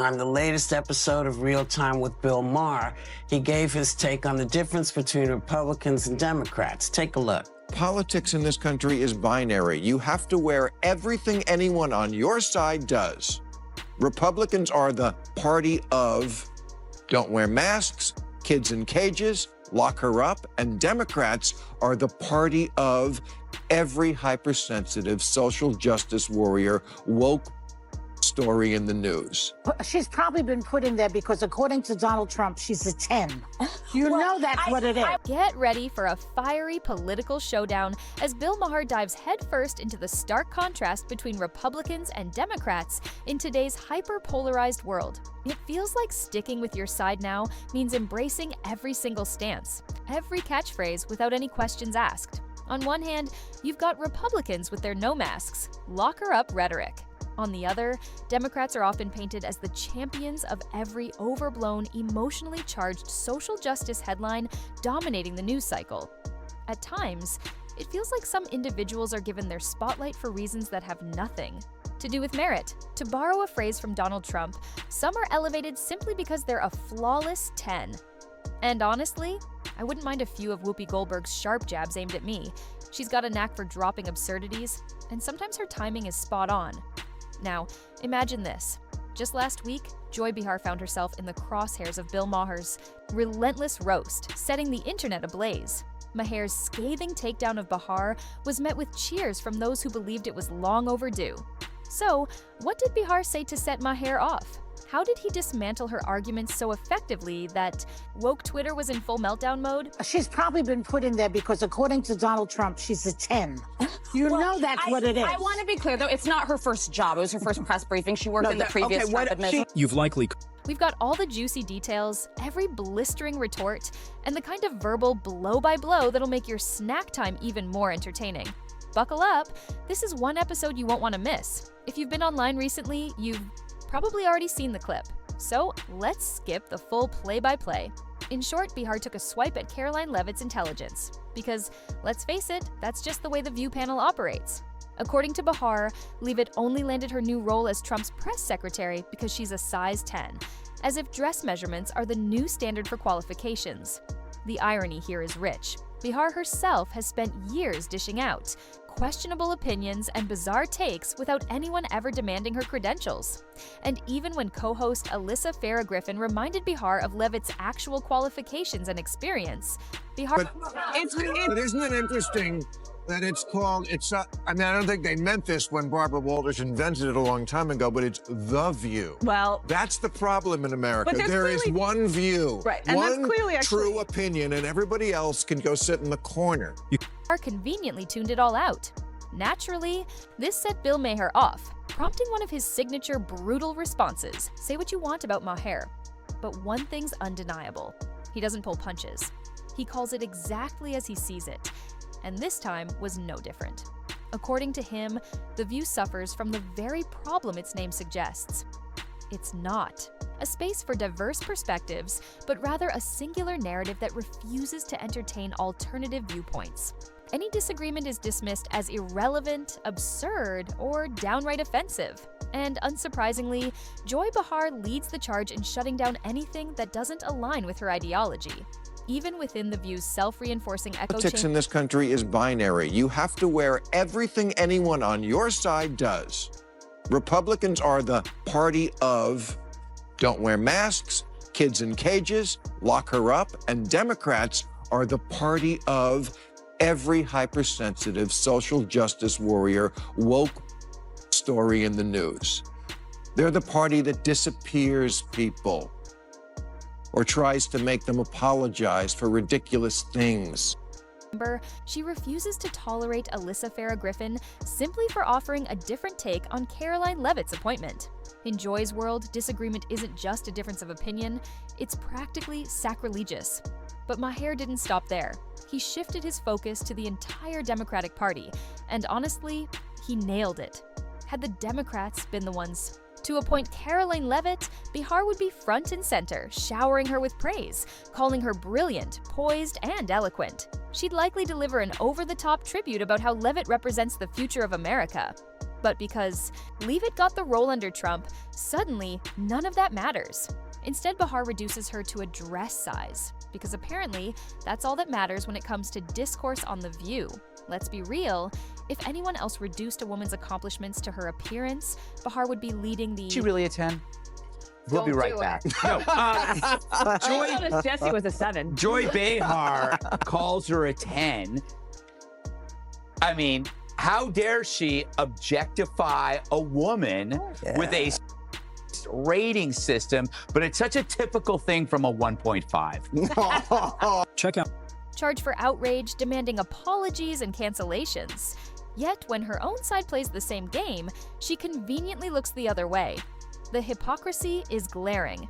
On the latest episode of Real Time with Bill Maher, he gave his take on the difference between Republicans and Democrats. Take a look. Politics in this country is binary. You have to wear everything anyone on your side does. Republicans are the party of don't wear masks, kids in cages, lock her up, and Democrats are the party of every hypersensitive social justice warrior, woke story in the news. She's probably been put in there because, according to Donald Trump, she's a 10. You know that's what it is. Get ready for a fiery political showdown as Bill Maher dives headfirst into the stark contrast between Republicans and Democrats in today's hyper-polarized world. It feels like sticking with your side now means embracing every single stance, every catchphrase without any questions asked. On one hand, you've got Republicans with their no masks, lock her up rhetoric. On the other, Democrats are often painted as the champions of every overblown, emotionally charged social justice headline dominating the news cycle. At times, it feels like some individuals are given their spotlight for reasons that have nothing to do with merit. To borrow a phrase from Donald Trump, some are elevated simply because they're a flawless 10. And honestly, I wouldn't mind a few of Whoopi Goldberg's sharp jabs aimed at me. She's got a knack for dropping absurdities, and sometimes her timing is spot on. Now, imagine this. Just last week, Joy Behar found herself in the crosshairs of Bill Maher's relentless roast, setting the internet ablaze. Maher's scathing takedown of Behar was met with cheers from those who believed it was long overdue. So, what did Behar say to set Maher off? How did he dismantle her arguments so effectively that woke Twitter was in full meltdown mode? She's probably been put in there because, according to Donald Trump, she's a 10. You know that's what it is. I want to be clear, though. It's not her first job. It was her first press briefing. She worked in the previous Trump administration. We've got all the juicy details, every blistering retort, and the kind of verbal blow-by-blow that'll make your snack time even more entertaining. Buckle up. This is one episode you won't want to miss. If you've been online recently, you've probably already seen the clip. So let's skip the full play-by-play. In short, Behar took a swipe at Caroline Leavitt's intelligence. Because, let's face it, that's just the way the View panel operates. According to Behar, Leavitt only landed her new role as Trump's press secretary because she's a size 10, as if dress measurements are the new standard for qualifications. The irony here is rich. Behar herself has spent years dishing out questionable opinions and bizarre takes without anyone ever demanding her credentials. And even when co-host Alyssa Farah Griffin reminded Behar of Leavitt's actual qualifications and experience, Behar— But isn't it interesting that it's called, I don't think they meant this when Barbara Walters invented it a long time ago, but it's The View. Well, that's the problem in America. But There is one view, right, and one that's clearly true opinion, and everybody else can go sit in the corner. Behar conveniently tuned it all out. Naturally, this set Bill Maher off, prompting one of his signature brutal responses. Say what you want about Maher, but one thing's undeniable. He doesn't pull punches. He calls it exactly as he sees it. And this time was no different. According to him, The View suffers from the very problem its name suggests. It's not a space for diverse perspectives, but rather a singular narrative that refuses to entertain alternative viewpoints. Any disagreement is dismissed as irrelevant, absurd, or downright offensive. And unsurprisingly, Joy Behar leads the charge in shutting down anything that doesn't align with her ideology. Even within The View's self-reinforcing echo Politics in this country is binary. You have to wear everything anyone on your side does. Republicans are the party of don't wear masks, kids in cages, lock her up, and Democrats are the party of every hypersensitive social justice warrior, woke story in the news. They're the party that disappears people or tries to make them apologize for ridiculous things. She refuses to tolerate Alyssa Farah Griffin simply for offering a different take on Caroline Leavitt's appointment. In Joy's world, disagreement isn't just a difference of opinion, it's practically sacrilegious. But Maher didn't stop there. He shifted his focus to the entire Democratic Party, and honestly, he nailed it. Had the Democrats been the ones to appoint Caroline Leavitt, Behar would be front and center, showering her with praise, calling her brilliant, poised, and eloquent. She'd likely deliver an over-the-top tribute about how Leavitt represents the future of America. But because Leavitt got the role under Trump, suddenly none of that matters. Instead, Behar reduces her to a dress size, because apparently that's all that matters when it comes to discourse on The View. Let's be real, if anyone else reduced a woman's accomplishments to her appearance, Behar would be leading the— Is she really a 10? We'll be right back. No, Jesse was a 7. Joy Behar calls her a 10. I mean, how dare she objectify a woman with a rating system, but it's such a typical thing from a 1.5. Check out. Charged for outrage, demanding apologies and cancellations. Yet, when her own side plays the same game, she conveniently looks the other way. The hypocrisy is glaring.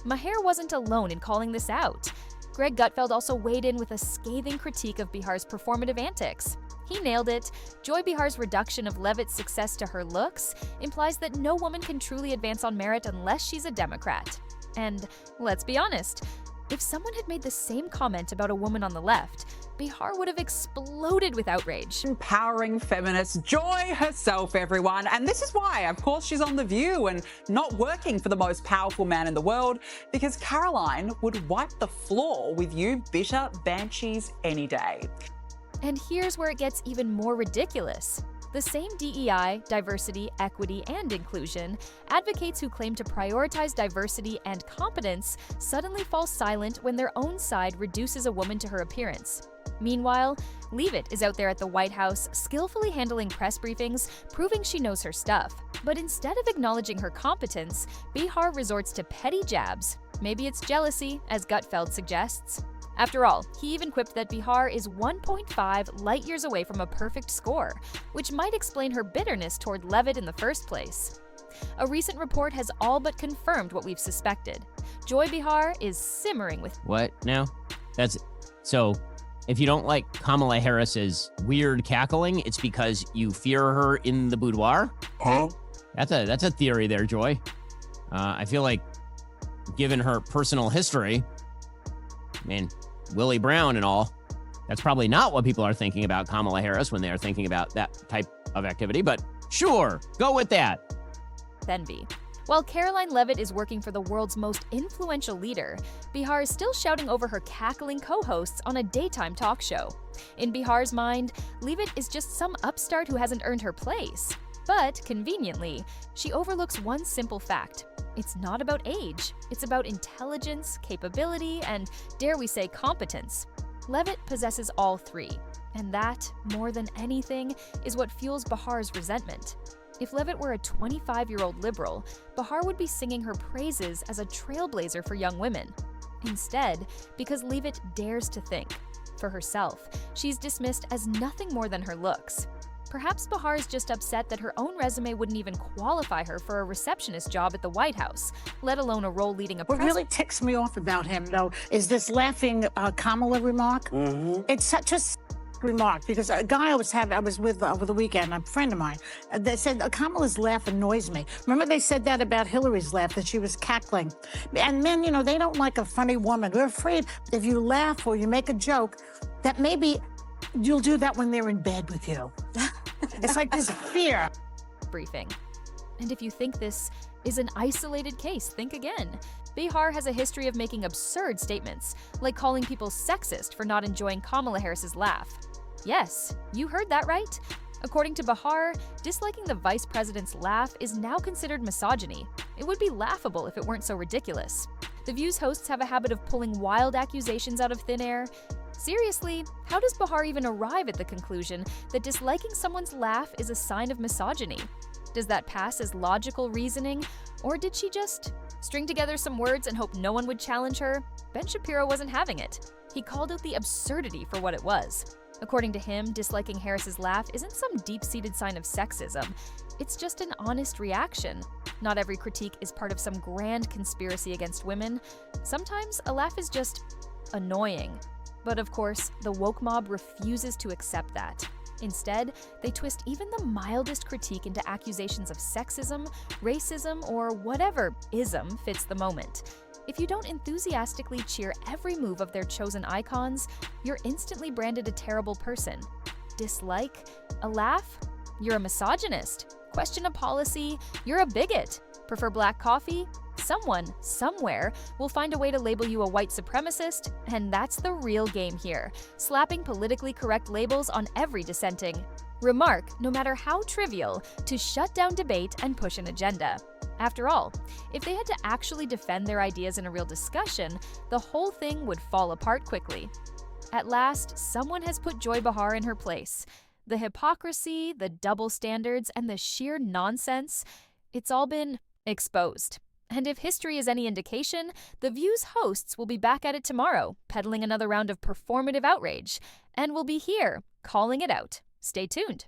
Maher wasn't alone in calling this out. Greg Gutfeld also weighed in with a scathing critique of Behar's performative antics. He nailed it. Joy Behar's reduction of Leavitt's success to her looks implies that no woman can truly advance on merit unless she's a Democrat. And let's be honest, if someone had made the same comment about a woman on the left, Behar would have exploded with outrage. Empowering feminist Joy herself, everyone. And this is why, of course, she's on The View and not working for the most powerful man in the world, because Caroline would wipe the floor with you bitter banshees any day. And here's where it gets even more ridiculous. The same DEI, diversity, equity, and inclusion advocates who claim to prioritize diversity and competence suddenly fall silent when their own side reduces a woman to her appearance. Meanwhile, Leavitt is out there at the White House, skillfully handling press briefings, proving she knows her stuff. But instead of acknowledging her competence, Behar resorts to petty jabs. Maybe it's jealousy, as Gutfeld suggests. After all, he even quipped that Behar is 1.5 light years away from a perfect score, which might explain her bitterness toward Leavitt in the first place. A recent report has all but confirmed what we've suspected. Joy Behar is simmering with— What now? So, if you don't like Kamala Harris's weird cackling, it's because you fear her in the boudoir? Huh? That's a theory there, Joy. I feel like, given her personal history, I mean, Willie Brown and all, that's probably not what people are thinking about Kamala Harris when they are thinking about that type of activity, but sure, go with that. envy. While Caroline Leavitt is working for the world's most influential leader, Behar is still shouting over her cackling co-hosts on a daytime talk show. In Behar's mind, Leavitt is just some upstart who hasn't earned her place. But, conveniently, she overlooks one simple fact. It's not about age. It's about intelligence, capability, and, dare we say, competence. Leavitt possesses all three. And that, more than anything, is what fuels Behar's resentment. If Leavitt were a 25-year-old liberal, Behar would be singing her praises as a trailblazer for young women. Instead, because Leavitt dares to think for herself, she's dismissed as nothing more than her looks. Perhaps Behar is just upset that her own resume wouldn't even qualify her for a receptionist job at the White House, let alone a role leading a press— What really ticks me off about him, though, is this laughing Kamala remark. It's such a remark, because a guy I was with over the weekend, a friend of mine, they said Kamala's laugh annoys me. Remember they said that about Hillary's laugh, that she was cackling. And men, you know, they don't like a funny woman. They're afraid if you laugh or you make a joke, that maybe you'll do that when they're in bed with you. It's like this fear. Briefing. And if you think this is an isolated case, think again. Behar has a history of making absurd statements, like calling people sexist for not enjoying Kamala Harris's laugh. Yes, you heard that right. According to Behar, disliking the vice president's laugh is now considered misogyny. It would be laughable if it weren't so ridiculous. The View's hosts have a habit of pulling wild accusations out of thin air. Seriously, how does Behar even arrive at the conclusion that disliking someone's laugh is a sign of misogyny? Does that pass as logical reasoning, or did she just string together some words and hope no one would challenge her? Ben Shapiro wasn't having it. He called out the absurdity for what it was. According to him, disliking Harris's laugh isn't some deep-seated sign of sexism. It's just an honest reaction. Not every critique is part of some grand conspiracy against women. Sometimes a laugh is just annoying. But of course, the woke mob refuses to accept that. Instead, they twist even the mildest critique into accusations of sexism, racism, or whatever ism fits the moment. If you don't enthusiastically cheer every move of their chosen icons, you're instantly branded a terrible person. Dislike? A laugh? You're a misogynist. Question a policy? You're a bigot. Prefer black coffee? Someone, somewhere, will find a way to label you a white supremacist, and that's the real game here, slapping politically correct labels on every dissenting remark, no matter how trivial, to shut down debate and push an agenda. After all, if they had to actually defend their ideas in a real discussion, the whole thing would fall apart quickly. At last, someone has put Joy Behar in her place. The hypocrisy, the double standards, and the sheer nonsense, it's all been exposed. And if history is any indication, The View's hosts will be back at it tomorrow, peddling another round of performative outrage, and we'll be here, calling it out. Stay tuned.